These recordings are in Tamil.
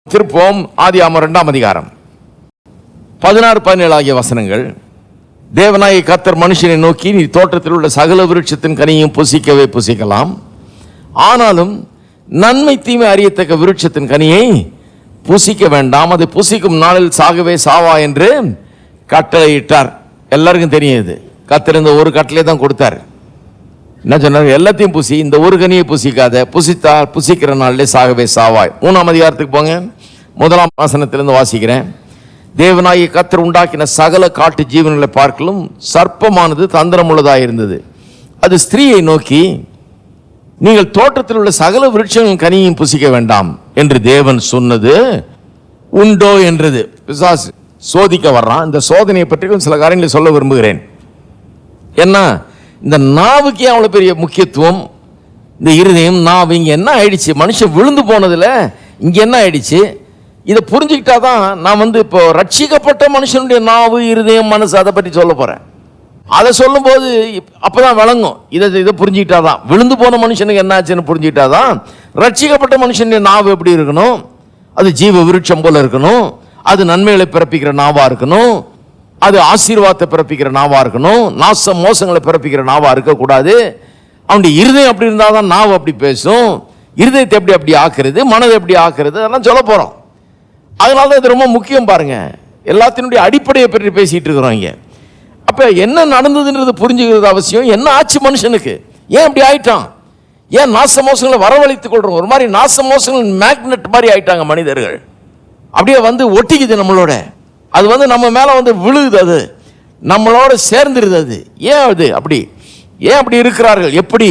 திருப்போம் ஆதியாகமம் 2ஆம் அதிகாரம் 16-17 ஆகிய வசனங்கள். தேவனாகிய கர்த்தர் மனுஷனை நோக்கி, நீ தோட்டத்தில் உள்ள சகல விருட்சத்தின் கனியையும் புசிக்கவே புசிக்கலாம், ஆனாலும் நன்மை தீமை அறியத்தக்க விருட்சத்தின் கனியை புசிக்க வேண்டாம், அதை புசிக்கும் நாளில் சாகவே சாவா என்று கட்டளையிட்டார். எல்லாருக்கும் தெரியுது, கர்த்தர் இந்த ஒரு கட்டளை தான் கொடுத்தார். என்ன சொன்னார்? எல்லாத்தையும் புசி, இந்த ஒரு கனியை புசிக்காத, புசிக்கிற நாளிலே சாகவே சாவாய். 3ஆம் அதிகாரத்துக்கு போங்க, 1ஆம் வசனத்திலிருந்து வாசிக்கிறேன். தேவனாகிய கர்த்தர் உண்டாக்கின சகல காட்டு ஜீவன்களை பார்க்கலும் சர்ப்பமானது தந்திரமுள்ளதாக இருந்தது. அது ஸ்திரீயை நோக்கி, நீங்கள் தோட்டத்தில் உள்ள சகல விருட்சங்களின் கனியையும் புசிக்க வேண்டாம் என்று தேவன் சொன்னது உண்டோ என்றது. பிசாசு சோதிக்க வர்றான். இந்த சோதனையை பற்றி சில காரியங்களை சொல்ல விரும்புகிறேன். என்ன, இந்த நாவுக்கு அவ்வளோ பெரிய முக்கியத்துவம். இந்த இருதயம், நாவு இங்கே என்ன ஆயிடுச்சு, மனுஷன் விழுந்து போனதில் இங்கே என்ன ஆயிடுச்சு, இதை புரிஞ்சுக்கிட்டா தான் நான் இப்போ ரட்சிக்கப்பட்ட மனுஷனுடைய நாவு, இருதயம், மனசு அதை பற்றி சொல்ல போகிறேன். அதை சொல்லும்போது அப்போ தான் விளங்கும். இதை புரிஞ்சுக்கிட்டா தான், விழுந்து போன மனுஷனுக்கு என்ன ஆச்சுன்னு புரிஞ்சுக்கிட்டா தான் ரட்சிக்கப்பட்ட மனுஷனுடைய நாவு எப்படி இருக்கணும், அது ஜீவ விருட்சம் போல இருக்கணும், அது நன்மைகளை பிறப்பிக்கிற நாவாக இருக்கணும், அது ஆசீர்வாதத்தை பிறப்பிக்கிற நாவா இருக்கணும், நாச மோசங்களை பிறப்பிக்கிற நாவா இருக்கக்கூடாது. அவனுடைய இருதயம் அப்படி இருந்தால் தான் நாவு அப்படி பேசும். இருதயத்தை எப்படி ஆக்குறது, மனதை எப்படி ஆக்குறது, அதெல்லாம் சொல்ல போகிறோம். அதனால தான் இது ரொம்ப முக்கியம். பாருங்க, எல்லாத்தினுடைய அடிப்படையை பற்றி பேசிட்டு இருக்கிறோம் இங்கே. அப்போ என்ன நடந்ததுன்றது புரிஞ்சுக்கிறது அவசியம். என்ன ஆச்சு மனுஷனுக்கு, ஏன் இப்படி ஆயிட்டான், ஏன் நாச மோசங்களை வரவழைத்துக் கொள்றோம். ஒரு மாதிரி நாச மோசங்கள் மேக்னெட் மாதிரி ஆயிட்டாங்க மனிதர்கள். அப்படியே ஒட்டிக்குது நம்மளோட, அது நம்ம மேல விழுகுது, அது நம்மளோட சேர்ந்துருது. அது ஏன் அப்படி இருக்கிறார்கள்? எப்படி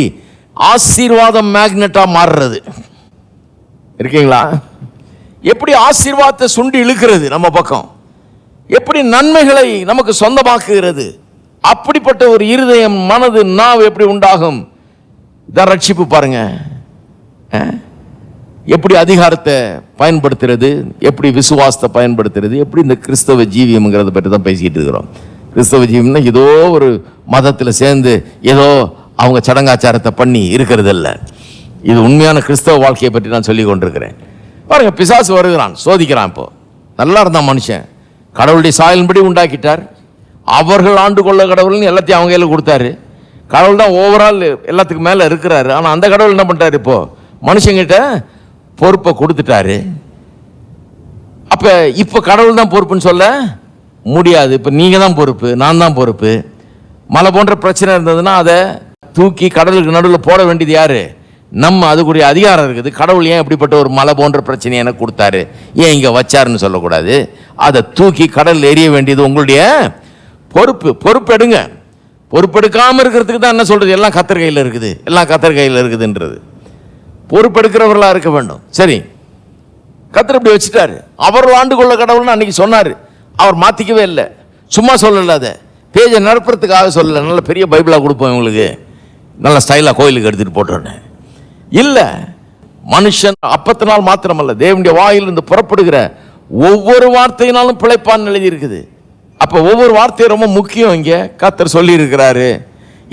ஆசீர்வாதம் மேக்னெட்டா மாறுறது இருக்கீங்களா? எப்படி ஆசீர்வாதத்தை சுண்டி இழுக்கிறது நம்ம பக்கம், எப்படி நன்மைகளை நமக்கு சொந்தமாக்குகிறது. அப்படிப்பட்ட ஒரு இருதயம், மனது, நாவு எப்படி உண்டாகும்? இதான் ரட்சிப்பு. பாருங்க, எப்படி அதிகாரத்தை பயன்படுத்துறது, எப்படி விசுவாசத்தை பயன்படுத்துறது, எப்படி இந்த கிறிஸ்தவ ஜீவியம்ங்கிறத பற்றி தான் பேசிக்கிட்டு இருக்கிறோம். கிறிஸ்தவ ஜீவியம்னா ஏதோ ஒரு மதத்தில் சேர்ந்து ஏதோ அவங்க சடங்காச்சாரத்தை பண்ணி இருக்கிறது இல்லை. இது உண்மையான கிறிஸ்தவ வாழ்க்கையை பற்றி நான் சொல்லி கொண்டிருக்கிறேன். பாருங்க, பிசாசு வருகிறான், சோதிக்கிறான். இப்போ நல்லா இருந்தான் மனுஷன், கடவுளுடைய சாயலின்படி உண்டாக்கிட்டார். அவர்கள் ஆண்டு கொள்ள கடவுள்னு எல்லாத்தையும் அவங்க கையில் கொடுத்தாரு. கடவுள் தான் ஓவரால் எல்லாத்துக்கும் மேலே இருக்கிறாரு. ஆனால் அந்த கடவுள் என்ன பண்ணிட்டாரு? இப்போ மனுஷங்கிட்ட பொறுப்பை கொடுத்துட்டாரு. இப்ப கடவுள் தான் பொறுப்புன்னு சொல்ல முடியாது. இப்ப நீங்க தான் பொறுப்பு, நான் தான் பொறுப்பு. மலை போன்ற பிரச்சனை இருந்ததுன்னா அதை தூக்கி கடலுக்கு நடுவில் போட வேண்டியது யாரு? நம்ம. அதுக்குரிய அதிகாரம் இருக்குது. கடவுள் ஏன் இப்படிப்பட்ட ஒரு மலை போன்ற பிரச்சனையை எனக்கு கொடுத்தாரு, ஏன் இங்க வச்சாருன்னு சொல்லக்கூடாது. அதை தூக்கி கடல் எறிய வேண்டியது உங்களுடைய பொறுப்பு. பொறுப்பெடுங்க. பொறுப்பெடுக்காம இருக்கிறதுக்கு தான் என்ன சொல்றது, எல்லாம் கத்தர் கையில் இருக்குது, எல்லாம் கத்தர் கையில் இருக்குதுன்றது. பொறுப்பெடுக்கிறவர்களா இருக்க வேண்டும். சரி, கர்த்தர் இப்படி வச்சுட்டாரு. அவர்கள் ஆண்டு கொள்ள கடவுள்னு அன்னைக்கு சொன்னாரு. அவர் மாத்திக்கவே இல்லை, சும்மா சொல்லல, அதை பேஜை நிரப்புறதுக்காக சொல்லல. நல்ல பெரிய பைபிளா கொடுப்போம் உங்களுக்கு, நல்ல ஸ்டைலா கோயிலுக்கு எடுத்துட்டு போட்டோன்னு இல்லை. மனுஷன் அப்பத்தினால் மாத்திரமல்ல, தேவனுடைய வாயிலிருந்து புறப்படுகிற ஒவ்வொரு வார்த்தையினாலும் பிழைப்பான்னு எழுதி இருக்குது. அப்ப ஒவ்வொரு வார்த்தையும் ரொம்ப முக்கியம். இங்க கர்த்தர் சொல்லி இருக்கிறாரு,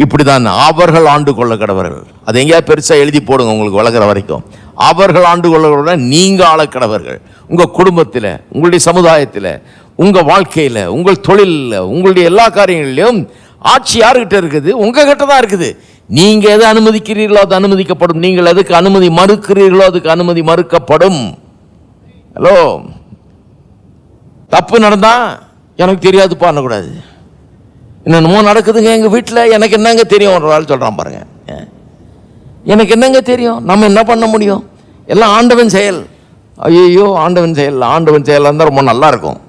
இப்படிதான் அவர்கள் ஆண்டு கொள்ள கடவர்கள். அதை எங்கேயாவது பெருசா எழுதி போடுங்க, உங்களுக்கு வளர்கிற வரைக்கும். அவர்கள் ஆண்டு கொள்ள, நீங்க ஆள கடவர்கள். உங்க குடும்பத்தில், உங்களுடைய சமுதாயத்தில், உங்க வாழ்க்கையில, உங்கள் தொழிலில், உங்களுடைய எல்லா காரியங்களிலும் ஆட்சி யாருக்கிட்ட இருக்குது? உங்க கிட்ட தான் இருக்குது. நீங்க எதை அனுமதிக்கிறீர்களோ அது அனுமதிக்கப்படும். நீங்கள் எதுக்கு அனுமதி மறுக்கிறீர்களோ அதுக்கு அனுமதி மறுக்கப்படும். ஹலோ, தப்பு நடந்தா எனக்கு தெரியாது பண்ணக்கூடாது. என்னென்னமோ நடக்குதுங்க எங்கள் வீட்டில், எனக்கு என்னங்க தெரியும் ஒரு ஆள் சொல்கிறான் பாருங்க. எனக்கு என்னங்க தெரியும், நம்ம என்ன பண்ண முடியும், எல்லாம் ஆண்டவன் செயல். ஐயோ, ஆண்டவன் செயல், ஆண்டவன் செயலாக இருந்தால் ரொம்ப நல்லா இருக்கும்.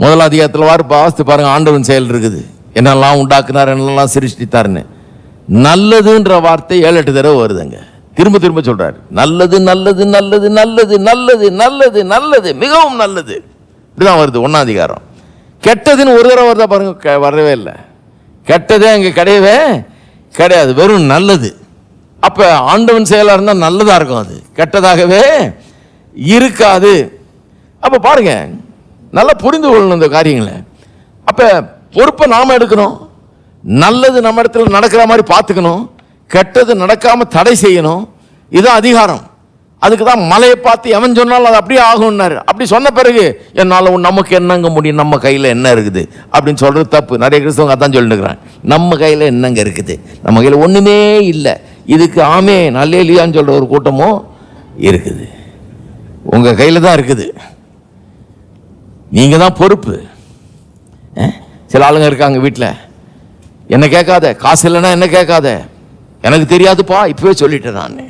முதல் அதிகாரத்தில் வாசித்து பாருங்க, ஆண்டவன் செயல் இருக்குது. என்னெல்லாம் உண்டாக்குனார், என்னெல்லாம் சிருஷ்டித்தார்னு. நல்லதுன்ற வார்த்தை 7-8 தடவை வருதுங்க. திரும்ப திரும்ப சொல்றாரு, நல்லது நல்லது நல்லது நல்லது நல்லது நல்லது நல்லது மிகவும் நல்லது, இப்படிதான் வருது 1ஆம் அதிகாரம். கெட்டதுன்னு ஒரு தடவை வருதா பாருங்க, வரவே இல்லை. கெட்டதே அங்கே கிடையவே கிடையாது, வெறும் நல்லது. அப்ப ஆண்டவன் செயலா இருந்தா நல்லதா இருக்கும், அது கெட்டதாகவே இருக்காது. அப்ப பாருங்க, நல்லா புரிந்து கொள்ளணும் இந்த காரியங்களை. அப்ப பொறுப்பை நாம எடுக்கணும். நல்லது நம்ம இடத்துல நடக்கிற மாதிரி பார்த்துக்கணும், கெட்டது நடக்காம தடை செய்யணும். இதுதான் அதிகாரம். அதுக்கு தான் மலையை பார்த்து எவன் சொன்னாலும் அது அப்படியே ஆகும்னாரு. அப்படி சொன்ன பிறகு என்னால் நமக்கு என்னங்க முடியும், நம்ம கையில் என்ன இருக்குது அப்படின்னு சொல்கிறது தப்பு. நிறைய கிறிஸ்தவங்க அதான் சொல்லிட்டுக்கிறாங்க, நம்ம கையில் என்னங்க இருக்குது, நம்ம கையில் ஒன்றுமே இல்லை. இதுக்கு ஆமே நல்லேலியான்னு சொல்கிற ஒரு கூட்டமும் இருக்குது. உங்கள் கையில் தான் இருக்குது, நீங்கள் தான் பொறுப்பு. சில ஆளுங்க இருக்காங்க வீட்டில், என்ன கேட்காத, காசு இல்லைன்னா என்ன கேட்காத, எனக்கு தெரியாதுப்பா இப்பவே சொல்லிட்டேன் நான்.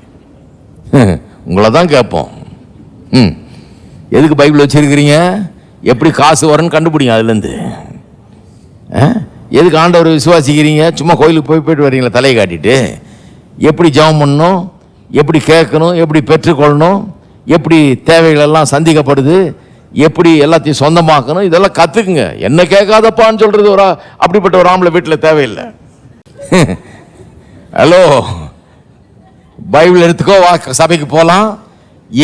உங்களை தான் கேட்போம். எதுக்கு பைபிள் வச்சிருக்கிறீங்க, எப்படி காசு வரும்னு கண்டுபிடிங்க அதுலேருந்து. எதுக்கு ஆண்டவர் விசுவாசிக்கிறீங்க, சும்மா கோயிலுக்கு போயிட்டு வரீங்களா தலையை காட்டிட்டு. எப்படி ஜெபம் பண்ணணும், எப்படி கேட்கணும், எப்படி பெற்றுக்கொள்ளணும், எப்படி தேவைகளெல்லாம் சந்திக்கப்படுது, எப்படி எல்லாத்தையும் சொந்தமாக்கணும், இதெல்லாம் கற்றுக்குங்க. என்ன கேட்காதப்பான்னு சொல்கிறது ஒரு அப்படிப்பட்ட ஒரு ஆம்பளை வீட்டில் தேவையில்லை. ஹலோ, பைபிள் எடுத்துக்கோ, வா சபைக்கு போகலாம்.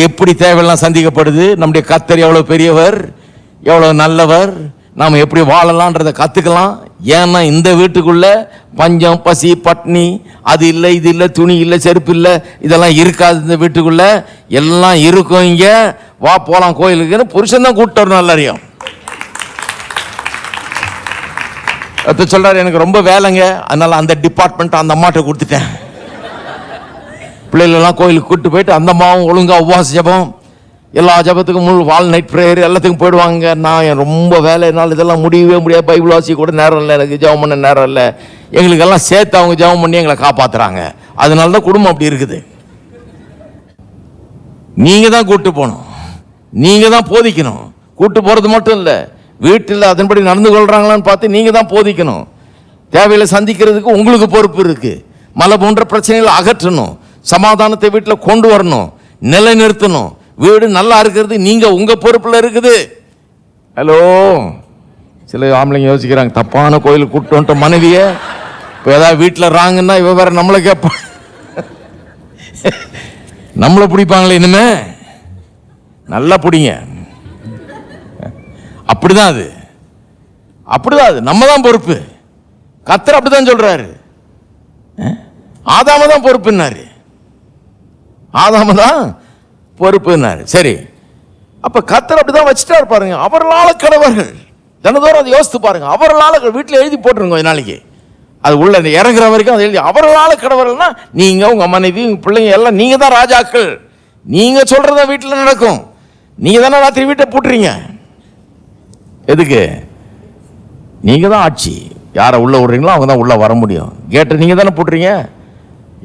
எப்படி தேவையெல்லாம் சந்திக்கப்படுது, நம்முடைய கர்த்தர் எவ்வளோ பெரியவர், எவ்வளோ நல்லவர், நாம் எப்படி வாழலான்றதை கற்றுக்கலாம். ஏன்னா இந்த வீட்டுக்குள்ள பஞ்சம் பசி பட்னி அது இல்லை இது இல்லை துணி இல்லை செருப்பு இல்லை இதெல்லாம் இருக்காது. இந்த வீட்டுக்குள்ள எல்லாம் இருக்கும். இங்கே வா போகலாம் கோயிலுக்குன்னு புருஷன் தான் கூப்பிட்டு வரணும் எல்லாரையும். சொல்றாரு, எனக்கு ரொம்ப வேலைங்க, அதனால அந்த டிபார்ட்மெண்ட் அந்த அம்மாட்ட கொடுத்துட்டேன். பிள்ளைகளெல்லாம் கோயிலுக்கு கூப்பிட்டு போயிட்டு அந்த அம்மாவும் ஒழுங்காக உபவாச ஜபம், எல்லா ஜபத்துக்கும் முழு வால் நைட் ப்ரேயர் எல்லாத்துக்கும் போயிடுவாங்க. நான் ரொம்ப வேலை, என்னால் இதெல்லாம் முடியவே முடியாது, பைபிள் வாசி கூட நேரம் இல்லை, எனக்கு ஜபம் பண்ண நேரம் இல்லை. எங்களுக்கெல்லாம் சேர்த்து அவங்க ஜபம் பண்ணி எங்களை காப்பாற்றுறாங்க. அதனால தான் குடும்பம் அப்படி இருக்குது. நீங்கள் தான் கூப்பிட்டு போகணும், நீங்கள் தான் போதிக்கணும். கூப்பிட்டு போகிறது மட்டும் இல்லை, வீட்டில் அதன்படி நடந்து கொள்கிறாங்களான்னு பார்த்து நீங்கள் தான் போதிக்கணும். தேவையில்லை சந்திக்கிறதுக்கு உங்களுக்கு பொறுப்பு இருக்குது. மலை போன்ற பிரச்சனைகளை அகற்றணும், சமாதானத்தை வீட்டில் கொண்டு வரணும், நிலைநிறுத்தணும். வீடு நல்லா இருக்கிறது நீங்கள் உங்கள் பொறுப்பில் இருக்குது. ஹலோ, சில ஆம்பளைங்க யோசிக்கிறாங்க, தப்பான கோயிலுக்கு கூப்பிட்டு வந்துட்ட மனைவியை இப்போ ஏதாவது வீட்டில் ராங்கன்னா இவ வேற நம்மளை கேட்பா, நம்மளை பிடிப்பாங்களே இனிமே. நல்லா பிடிங்க. அப்படிதான் அது, அப்படிதான் அது. நம்ம தான் பொறுப்பு. கர்த்தர் அப்படிதான் சொல்றாரு. ஆதாம தான் பொறுப்புன்னாரு, ஆதாம தான் பொறுப்புன்னாரு. சரி, அப்ப கர்த்தர் அப்படிதான் வச்சுட்டா பாருங்க. அவர்களால கடவர்கள் தினதோறும் அதை யோசித்து பாருங்க. அவர்களால வீட்டில் எழுதி போட்டுருங்க கொஞ்ச நாளைக்கு, அது உள்ள இறங்குற வரைக்கும் அதை எழுதி. அவர்களால கடவர்கள்னா நீங்க, உங்க மனைவி, உங்க பிள்ளைங்க எல்லாம் நீங்க தான் ராஜாக்கள். நீங்க சொல்றத வீட்டில் நடக்கும். நீங்க தானே ராத்திரி வீட்டை பூட்டுறீங்க. எதுக்கு? நீங்க தான் ஆட்சி. யாரை உள்ள விடுறீங்களோ அவங்க தான் உள்ள வர முடியும். கேட்டை நீங்க தானே போட்டுறீங்க.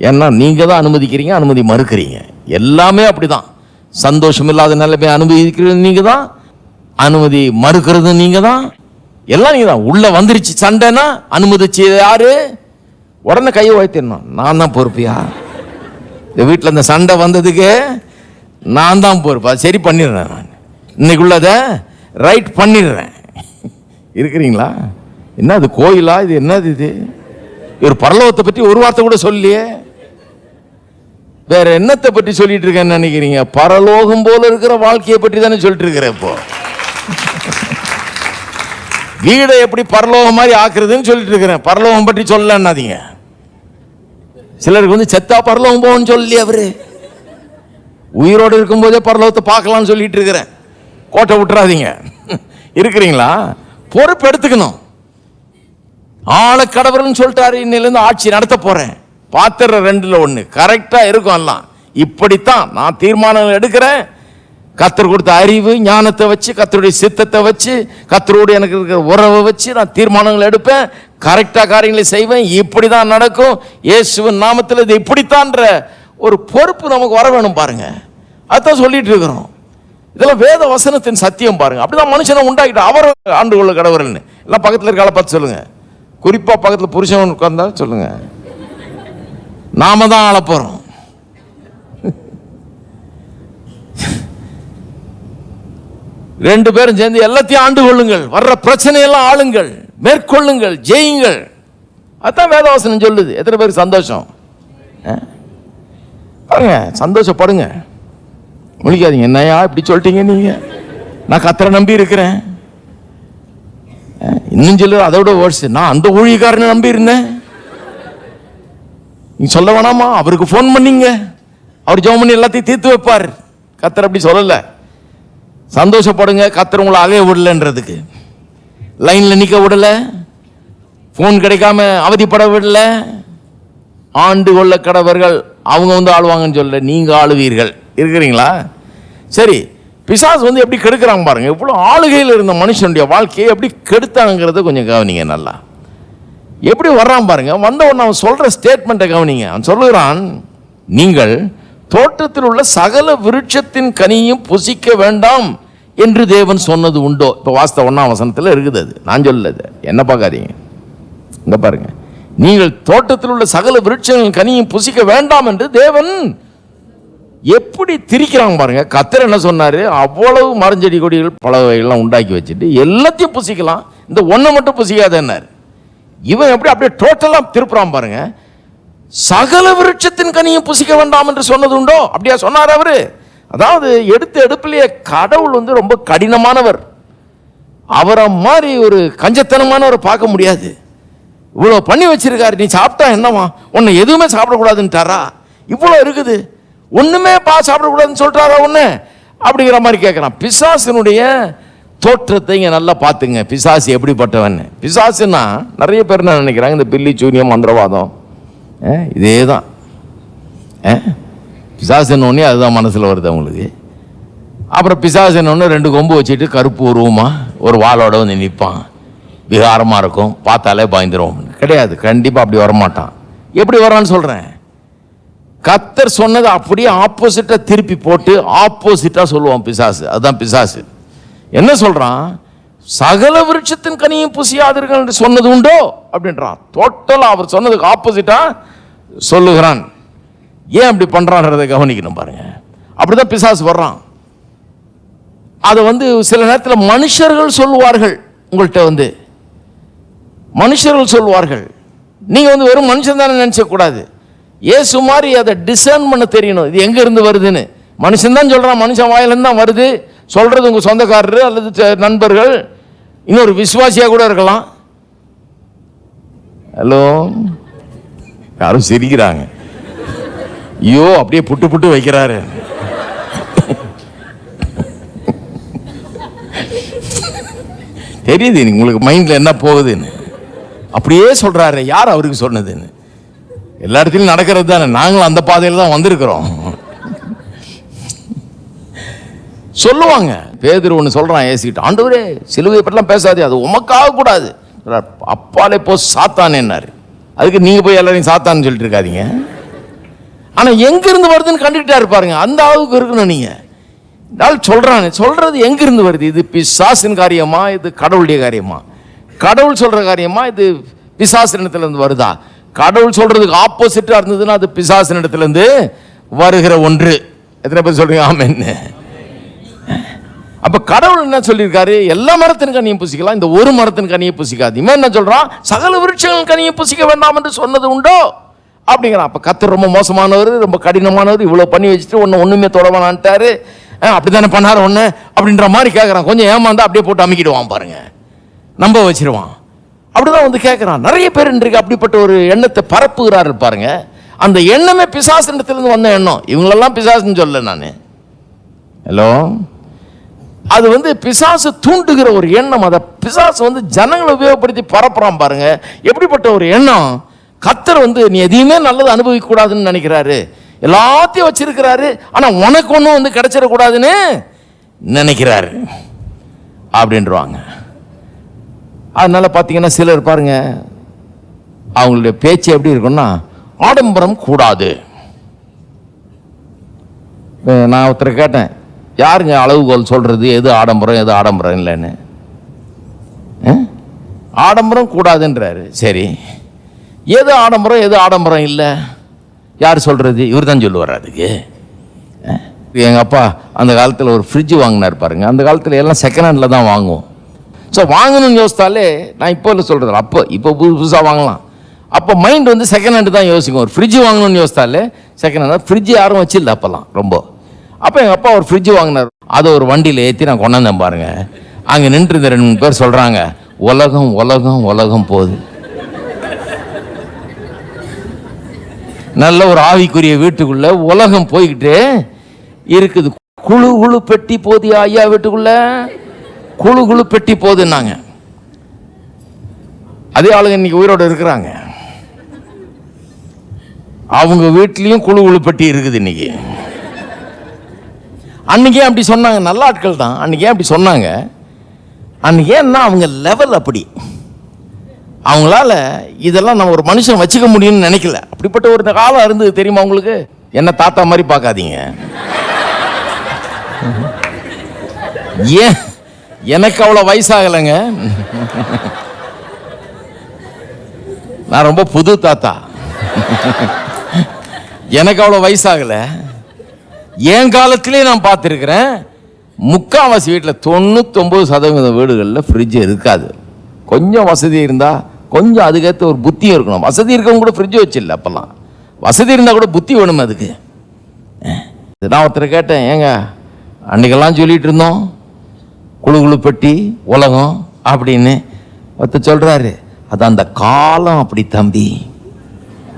ஏன்னா நீங்க தான் அனுமதிக்கிறீங்க, அனுமதி மறுக்கிறீங்க. எல்லாமே அப்படிதான். சந்தோஷம் இல்லாத நிலைமை அனுமதிக்கிறது நீங்க தான், அனுமதி மறுக்கிறது நீங்க தான், எல்லாம் நீங்க தான். உள்ள வந்துருச்சு சண்டைனா அனுமதிச்சு யாரு? உடனே கையை உயர்த்திடணும். நான் தான் பொறுப்பியா, இந்த வீட்டில் இந்த சண்டை வந்ததுக்கு நான் தான் பொறுப்பு. அது சரி பண்ணிடுறேன், நான் இன்னைக்குள்ளத ரைட் பண்ணிடுறேன். இருக்கிறீங்களா? என்ன அது கோயிலா? இது என்னது? இது ஒரு பரலோகத்தை பற்றி ஒரு வார்த்தை கூட சொல்லியே. வேற என்னத்தை பற்றி சொல்லிட்டு இருக்கேன்னு நினைக்கிறீங்க? பரலோகம் போல இருக்கிற வாழ்க்கையை பற்றி தானே சொல்லிட்டு இருக்கிறேன். இப்போ வீடை எப்படி பரலோகம் மாதிரி ஆக்குறதுன்னு சொல்லிட்டு இருக்கிறேன். பரலோகம் பற்றி சொல்லலன்னாதீங்க. சிலருக்கு வந்து செத்தா பரலோகம் போகணும்னு சொல்லி அவரு உயிரோடு இருக்கும்போதே பரலோகத்தை பார்க்கலாம்னு சொல்லிட்டு இருக்கிறேன். கோட்டை விட்டுறாதீங்க. இருக்கிறீங்களா? பொறுப்பு எடுத்துக்கணும். ஆளை கடவுள்னு சொல்லிட்டாரு, இன்னிலிருந்து ஆட்சி நடத்த போறேன். பாத்திர 2ல் 1 கரெக்டா இருக்கும். எல்லாம் இப்படித்தான் நான் தீர்மானங்கள் எடுக்கிறேன். கர்த்தர் கொடுத்த அறிவு ஞானத்தை வச்சு, கர்த்தருடைய சித்தத்தை வச்சு, கர்த்தரோடு எனக்கு இருக்கிற உறவை வச்சு நான் தீர்மானங்கள் எடுப்பேன். கரெக்டா காரியங்களை செய்வேன். இப்படிதான் நடக்கும். இயேசுவின் நாமத்தில் இது இப்படித்தான்ற ஒரு பொறுப்பு நமக்கு வர வேணும். பாருங்க, அதான் சொல்லிட்டு இருக்கிறோம். இதெல்லாம் வேத வசனத்தின் சத்தியம். பாருங்க, அப்படிதான் மனுஷனை உண்டாக்கிட்டு அவர் ஆண்டு கொள்ள கடவுள்னு எல்லாம் பக்கத்தில் இருக்கால பார்த்து சொல்லுங்க. குறிப்பா பக்கத்தில் புருஷன் உட்கார்ந்தா சொல்லுங்க, நாம தான் ஆள போறோம். ரெண்டு பேரும் சேர்ந்து எல்லாத்தையும் ஆண்டு கொள்ளுங்கள். வர்ற பிரச்சனையெல்லாம் ஆளுங்கள், மேற்கொள்ளுங்கள், ஜெயுங்கள். அதான் வேதவசனம் சொல்லுது. எத்தனை பேருக்கு சந்தோஷம்? பாருங்க, சந்தோஷப்படுங்க. முழிக்காதீங்க. என்னையா இப்படி சொல்லிட்டீங்க நீங்க? நான் கர்த்தரை நம்பி இருக்கிறேன். இன்னும் சொல்லு அதோட வேர்ட்ஸ், நான் அந்த ஊழியக்காரனை நம்பி இருந்தேன். நீ சொல்ல வேணாமா? அவருக்கு போன் பண்ணீங்க, அவர் ஜெபம் பண்ணி எல்லாத்தையும் தீர்த்து வைப்பார். கர்த்தர் அப்படி சொல்லல. சந்தோஷப்படுங்க, கர்த்தர் உங்களை அலைய விடலன்றதுக்கு. லைன்ல நிக்க விடல, போன் கிடைக்காம அவதிப்பட விடல. ஆண்டு கொள்ள கடவர்கள் அவங்க ஆளுவாங்கன்னு சொல்ல, நீங்க ஆளுவீர்கள். இருக்கிறீங்களா? சரி, பிசாசு எப்படி கெடுக்கிறாங்க பாருங்க. இவ்வளவு ஆளுகையில் இருந்த மனுஷனுடைய வாழ்க்கையை எப்படி கெடுத்தாங்கிறத கொஞ்சம் கவனிங்க. நல்லா எப்படி வர்றான் பாருங்க. வந்த உடனே அவன் சொல்ற ஸ்டேட்மெண்ட்டை கவனிங்க. அவன் சொல்லுகிறான், நீங்கள் தோட்டத்தில் உள்ள சகல விருட்சத்தின் கனியும் புசிக்க வேண்டாம் என்று தேவன் சொன்னது உண்டோ? இப்போ வாஸ்தவ 1ஆம் வசனத்தில் இருக்குது. அது நான் சொல்லது, என்ன பார்க்காதீங்க, இங்க பாருங்க. நீங்கள் தோட்டத்தில் உள்ள சகல விருட்சங்களின் கனியும் புசிக்க வேண்டாம் என்று தேவன் எப்படி திரிக்கிறாங்க பாருங்க. கர்த்தர் என்ன சொன்னாரு? அவ்வளவு மரஞ்செடி கொடிகள் பல வகைகள்லாம் உண்டாக்கி வச்சுட்டு எல்லாத்தையும் புசிக்கலாம், இந்த ஒன்றை மட்டும் புசிக்காதன்னாரு. இவன் அப்படியே டோட்டலா திருப்புறான் பாருங்க. சகல விருட்சத்தின் கனியும் புசிக்க வேண்டாம் என்று சொன்னது உண்டோ? அப்படியா சொன்னார் அவரு? அதாவது எடுத்த எடுப்பிலேயே கடவுள் ரொம்ப கடினமானவர். அவரை மாதிரி ஒரு கஞ்சத்தனமானவர் பார்க்க முடியாது. இவ்வளவு பண்ணி வச்சிருக்காரு, நீ சாப்பிட்டா என்னவா, உன்னை எதுவுமே சாப்பிடக்கூடாதுன்ட்டாரா? இவ்வளவு இருக்குது, ஒண்ணுமே சாப்பிடக்கூடாதுன்னு சொல்றாரா ஒண்ணு? அப்படிங்கிற மாதிரி கேட்கிறான். பிசாசினுடைய தோற்றத்தை இங்க நல்லா பார்த்துங்க. பிசாசு எப்படிப்பட்டவன்? பிசாசுன்னா நிறைய பேர் என்ன நினைக்கிறாங்க, இந்த பில்லி சூனியம் மந்திரவாதம் இதே தான். பிசாசுன்னு அதுதான் மனசுல வருது அவங்களுக்கு. அப்புறம் பிசாசுன்னு 2 கொம்பு வச்சுட்டு கருப்பு உருவமா ஒரு வாளோட நிற்பான். விகாரமா இருக்கும், பார்த்தாலே பயந்துரும். கிடையாது, கண்டிப்பா அப்படி வரமாட்டான். எப்படி வரான்னு சொல்றேன். கர்த்தர் சொன்னது அப்படியே ஆப்போசிட்டா திருப்பி போட்டு ஆப்போசிட்டா சொல்லுவான் பிசாசு. அதுதான் பிசாசு. என்ன சொல்றான்? சகல விருட்சத்தின் கனியும் புசியாதீர்கள் என்று சொன்னது உண்டோ அப்படின்றான். டோட்டலா அவர் சொன்னதுக்கு ஆப்போசிட்டா சொல்லுகிறான். ஏன் அப்படி பண்றான்றதை கவனிக்கணும் பாருங்க. அப்படிதான் பிசாசு வர்றான். அதை சில நேரத்தில் மனுஷர்கள் சொல்லுவார்கள். உங்கள்கிட்ட மனுஷர்கள் சொல்லுவார்கள். நீங்க வெறும் மனுஷன் தானே நினைச்ச கூடாது. இயேசு மாதிரி அதை டிசர்ன் பண்ண தெரியணும். இது எங்க இருந்து வருதுன்னு. மனுஷன் தான் சொல்றான், மனுஷன் வாயிலிருந்து தான் வருது. சொல்றது உங்க சொந்தக்காரரு அல்லது நண்பர்கள், இன்னொரு விசுவாசியா கூட இருக்கலாம். ஹலோ, யாரும் சிரிக்கிறாங்க. ஐயோ, அப்படியே புட்டு புட்டு வைக்கிறாரு. தெரியுது உங்களுக்கு மைண்ட்ல என்ன போகுதுன்னு. அப்படியே சொல்றாரு. யார் அவருக்கு சொன்னதுன்னு? எல்லா இடத்துலையும் நடக்கிறது தானே. நாங்களும் அந்த பாதையில் தான் வந்திருக்கிறோம். சொல்லுவாங்க. பேதுரு ஒன்று சொல்றான் ஏசிக்கிட்டு, ஆண்டவரே சிலுவை பற்றிலாம் பேசாதே, அது உமக்காக கூடாது. அப்பாலே போ சாத்தானேன்னாரு. அதுக்கு நீங்க போய் எல்லாரையும் சாத்தான்னு சொல்லிட்டு இருக்காதீங்க. ஆனா எங்க இருந்து வருதுன்னு கண்டுகிட்டா இருப்பாருங்க. அந்த அளவுக்கு இருக்கணும். நீங்க சொல்றானே, சொல்றது எங்க இருந்து வருது? இது பிசாசின் காரியமா, இது கடவுளுடைய காரியமா? கடவுள் சொல்ற காரியமா, இது பிசாசினிடத்துல இருந்து வருதா? கடவுள் சொல்றதுக்கு ஆப்போசிட்டா இருந்ததுன்னா அது பிசாசினிடத்துல இருந்து வருகிற ஒன்று. எத்தனை பேர் சொல்றீங்க ஆமென்? அப்ப கடவுள் என்ன சொல்லியிருக்காரு? எல்லா மரத்தின் கனியை புசிக்கலாம், இந்த ஒரு மரத்தின் கனியை புசிக்காது. இவன் என்ன சொல்றான்? சகல விருட்சங்களின் கனியை புசிக்க வேண்டாம் என்று சொன்னது உண்டோ அப்படிங்கிறான். அப்ப கர்த்தர் ரொம்ப மோசமானவர், ரொம்ப கடினமானவர். இவ்வளவு பண்ணி வச்சுட்டு ஒண்ணுமே தொடவானான்ட்டாரு. அப்படித்தானே பண்ணாரு ஒண்ணு அப்படின்ற மாதிரி கேட்கறான். கொஞ்சம் ஏமாந்தா அப்படியே போட்டு அமுக்கிடுவான் பாருங்க, நம்ப வச்சிருவான். அப்படிதான் கேட்கிறான். நிறைய பேர் இன்றைக்கு அப்படிப்பட்ட ஒரு எண்ணத்தை பரப்புகிறாரு பாருங்க. அந்த எண்ணமே பிசாசினிடத்திலிருந்து வந்த எண்ணம். இவங்களெல்லாம் பிசாசுன்னு சொல்ல நான். ஹலோ, அது பிசாசு தூண்டுகிற ஒரு எண்ணம். அதை பிசாசு ஜனங்களை உபயோகப்படுத்தி பரப்புறான் பாருங்க. எப்படிப்பட்ட ஒரு எண்ணம்! கர்த்தர் நீ எதையுமே நல்லது அனுபவிக்க கூடாதுன்னு நினைக்கிறாரு. எல்லாத்தையும் வச்சிருக்கிறாரு, ஆனா உனக்கு ஒன்றும் கிடைச்சிடக்கூடாதுன்னு நினைக்கிறாரு அப்படின்றாங்க. அதனால பார்த்தீங்கன்னா சிலர் பாருங்க, அவங்களுடைய பேச்சு எப்படி இருக்குன்னா, ஆடம்பரம் கூடாது. நான் ஒருத்தரை கேட்டேன், யாருங்க அளவுகோல் சொல்றது எது ஆடம்பரம் எது ஆடம்பரம் இல்லைன்னு? ஆடம்பரம் கூடாதுன்றாரு. சரி, எது ஆடம்பரம் எது ஆடம்பரம் இல்லை யார் சொல்றது? இவர் தான் சொல்லுவார். அதுக்கு எங்க அப்பா அந்த காலத்தில் ஒரு ஃப்ரிட்ஜ் வாங்கினார் பாருங்க. அந்த காலத்தில் எல்லாம் செகண்ட் ஹேண்ட்ல தான் வாங்குவோம். ஸோ வாங்கணும்னு யோசித்தாலே, நான் இப்போ இல்லை சொல்றது, இப்போ புதுசாக வாங்கலாம். அப்போ மைண்ட் செகண்ட் ஹேண்டு தான் யோசிக்கும். ஒரு ஃப்ரிட்ஜ் வாங்கணும்னு யோசித்தாலே செகண்ட் ஹேண்ட். ஃப்ரிட்ஜ் யாரும் வச்சில்ல அப்போல்லாம் ரொம்ப. அப்போ எங்கள் அப்பா ஒரு ஃப்ரிட்ஜ் வாங்கினார். அதை ஒரு வண்டியில் ஏற்றி நான் கொண்டாந்தேன் பாருங்க. அங்கே நின்று இந்த 2-3 பேர் சொல்கிறாங்க, உலகம் உலகம் உலகம் போகுது. நல்ல ஒரு ஆவிக்குரிய வீட்டுக்குள்ள உலகம் போய்கிட்டே இருக்குது. குழு குழு பெட்டி போதிய ஐயா வீட்டுக்குள்ள குழு குழு பெட்டி போதுன்னாங்க. அதே ஆளுங்க இன்னைக்கு உயிரோடு இருக்கிறாங்க. அவங்க வீட்லயும் குழு குழு பெட்டி இருக்குது இன்னைக்கு. அன்னைக்கே அப்படி சொன்னாங்க, நல்ல ஆட்கள் தான். அன்னைக்கே அப்படி சொன்னாங்க. அன்னைக்கு ஏன்னா அவங்க லெவல் அப்படி, அவங்களால இதெல்லாம் நம்ம ஒரு மனுஷன் வச்சுக்க முடியும்னு நினைக்கல. அப்படிப்பட்ட ஒரு காலம் இருந்தது தெரியுமா உங்களுக்கு? என்ன தாத்தா மாதிரி பார்க்காதீங்க. ஏன் எனக்கு அவ்வளவு வயசாகலைங்க, நான் ரொம்ப புது தாத்தா. எனக்கு அவ்வளவு வயசாகல. என் காலத்திலே நான் பார்த்துருக்கிறேன், முக்கால்வாசி வீட்டில் 99% வீடுகளில் ஃப்ரிட்ஜ் இருக்காது. கொஞ்சம் வசதி இருந்தால், கொஞ்சம் அதுக்கேற்ற ஒரு புத்தியும் இருக்கணும். வசதி இருக்கவங்க கூட ஃப்ரிட்ஜ் வச்சிடல. அப்போல்லாம் வசதி இருந்தால் கூட புத்தி வேணும் அதுக்கு. நான் ஒருத்தரை கேட்டேன், ஏங்க அன்றைக்கெல்லாம் சொல்லிட்டு இருந்தோம் குழு குழு பெட்டி உலகம் அப்படின்னு. ஒருத்தர் சொல்கிறாரு, அது அந்த காலம் அப்படி தம்பி,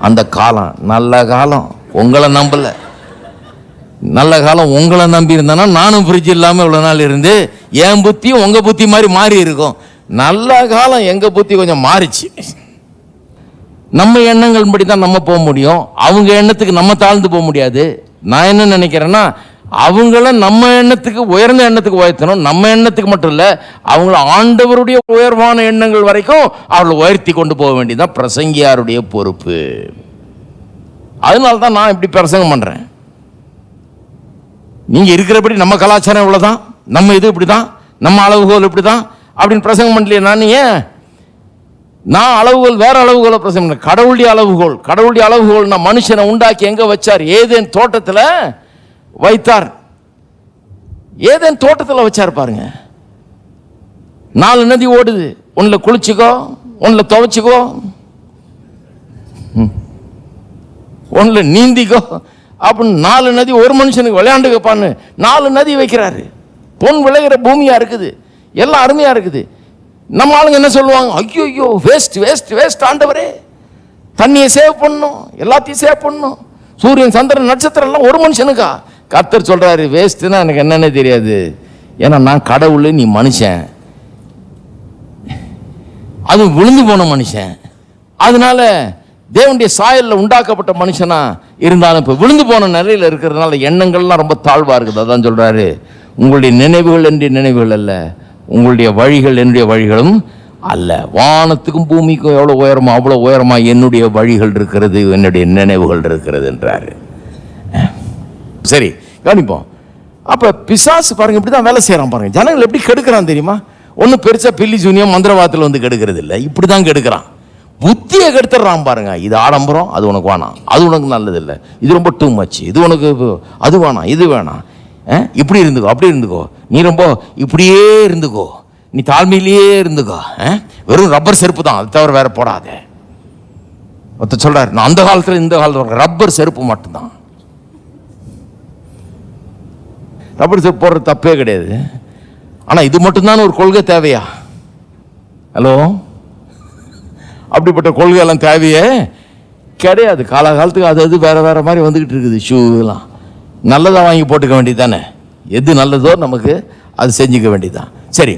அந்த காலம் நல்ல காலம். உங்களை நம்பலை, நல்ல காலம் உங்களை நம்பி இருந்தானா நானும் ஃப்ரிட்ஜ் இல்லாமல் இவ்வளோ நாள் இருந்து என் புத்தியும் உங்கள் புத்தி மாதிரி மாறி இருக்கும். நல்ல காலம் எங்கள் புத்தி கொஞ்சம் மாறிச்சு. நம்ம எண்ணங்கள் படி தான் நம்ம போக முடியும், அவங்க எண்ணத்துக்கு நம்ம தாழ்ந்து போக முடியாது. நான் என்ன நினைக்கிறேன்னா, அவங்கள நம்ம எண்ணத்துக்கு உயர்ந்த எண்ணத்துக்கு உயர்த்தணும். நம்ம எண்ணத்துக்கு மட்டும் இல்லை, அவங்கள ஆண்டவருடைய உயர்வான எண்ணங்கள் வரைக்கும் அவளை உயர்த்தி கொண்டு போக வேண்டியதுதான் பிரசங்கியாருடைய பொறுப்பு. அதனால தான் நான் இப்படி பிரசங்கம் பண்றேன். நீங்க இருக்கிறபடி நம்ம கலாச்சாரம் இவ்வளவுதான், நம்ம இது இப்படிதான், நம்ம அளவுகோல் இப்படிதான் அப்படின்னு பிரசங்கம் பண்ணலையே. நான் அளவுகோல் வேற அளவுகோலை பிரசங்கம் பண்ண. கடவுளுடைய அளவுகோல், கடவுளுடைய அளவுகோல் நான் மனுஷனை உண்டாக்கி எங்க வச்சார்? ஏதேன் தோட்டத்தில் வைத்தார். ஏதேன் தோட்டத்தில் வச்சார் பாருங்க. 4 நதி ஓடுது, ஒன்னுல குளிச்சுக்கோ, ஒன்னுல துவைச்சுக்கோ, ஒன்னுல நீந்திக்கோ அப்படின்னு 4 நதி ஒரு மனுஷனுக்கு விளையாண்டு வைப்பான்னு 4 நதி வைக்கிறாரு. பொன் விளைகிற பூமியா இருக்குது, எல்லாம் அருமையா இருக்குது. நம்ம ஆளுங்க என்ன சொல்லுவாங்க? ஐயோ ஐயோ வேஸ்ட் வேஸ்ட் வேஸ்ட், ஆண்டவரே தண்ணியை சேவ் பண்ணணும், எல்லாத்தையும் சேவ் பண்ணணும். சூரியன் சந்திரன் நட்சத்திரம் எல்லாம் ஒரு மனுஷனுக்கா? கர்த்தர் சொல்றாரு, வேஸ்ட்னா எனக்கு என்னன்னே தெரியாது, ஏன்னா நான் கடவுள், நீ மனுஷன், அது விழுந்து போன மனுஷன். அதனால தேவனுடைய சாயல்ல உண்டாக்கப்பட்ட மனுஷனா இருந்தாலும் இப்ப விழுந்து போன நிலையில இருக்கிறதுனால எண்ணங்கள்லாம் ரொம்ப தாழ்வா இருக்குது. அதான் சொல்றாரு, உங்களுடைய நினைவுகள் என்னுடைய நினைவுகள் அல்ல, உங்களுடைய வழிகள் என்னுடைய வழிகளும் அல்ல. வானத்துக்கும் பூமிக்கும் எவ்வளவு உயரமா அவ்வளவு உயரமா என்னுடைய வழிகள் இருக்கிறது, என்னுடைய நினைவுகள் இருக்கிறது என்றாரு. சரி, கவனிப்போம். அப்ப பிசாசு பாருங்க இப்படிதான் வேலை செய்யறான் பாருங்க. ஜனங்கள் எப்படி கெடுக்கிறான் தெரியுமா? ஒன்னும் பெருசா பில்லி சூனியம் மந்திரவாதத்தில் வந்து கெடுக்கிறது இல்லை, இப்படிதான் கெடுக்கிறான். புத்தியை கெடுத்துறான் பாருங்க. இது ஆடம்பரம், அது உனக்கு வேணாம், அது உனக்கு நல்லது இல்லை, இது ரொம்ப டூ மச், இது உனக்கு அது வேணாம், இது வேணாம், இப்படி இருந்துக்கோ, அப்படி இருந்துக்கோ, நீ ரொம்ப இப்படியே இருந்துக்கோ, நீ தாழ்மையிலேயே இருந்துக்கோ, வெறும் ரப்பர் செருப்பு தான், அது தவிர வேற போடாத. ஒருத்தர் சொல்றாரு, நான் அந்த காலத்துல இந்த காலத்துல ரப்பர் செருப்பு மட்டும்தான். ரப்பர் செருப்பு போடுறது தப்பே கிடையாது, ஆனா இது மட்டும்தான் ஒரு கொள்கை தேவையா? ஹலோ, அப்படிப்பட்ட கொள்கை எல்லாம் தேவையே கிடையாது. காலகாலத்துக்கு அது அது வேற வேற மாதிரி வந்துகிட்டு இருக்குது. ஷூ எல்லாம் நல்லதா வாங்கி போட்டுக்க வேண்டியது தானே, எது நல்லதோ நமக்கு அது செஞ்சுக்க வேண்டியதுதான். சரி,